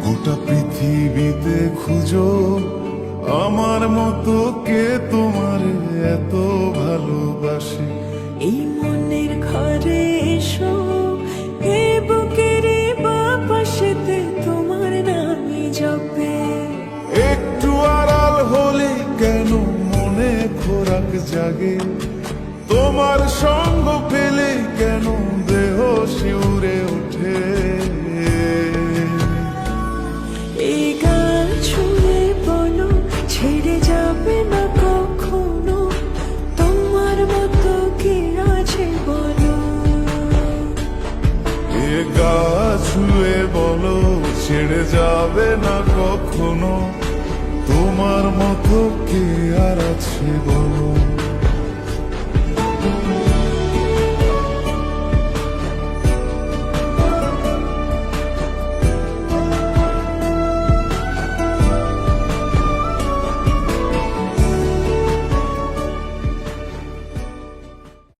গোটা পৃথিবীতে খুঁজো আমার মতো কে তোমার এত ভালোবাসে। এই মনের ঘরে এসো, এ বুকের বাপাশেতে তোমার নামই জপে। একটু আড়াল হলে কেন মনে খোরাক জাগে, তোমার সঙ্গ পেলে কেন দেহ শিউরে ওঠে। এই গান ছুঁয়ে বলো ছেড়ে যাবে না কখনো, তোমার মতো কে আছে বলো। এ গা ছুঁয়ে বলো ছেড়ে যাবে না কখনো, তোমার মতো কে আর আছে বলো।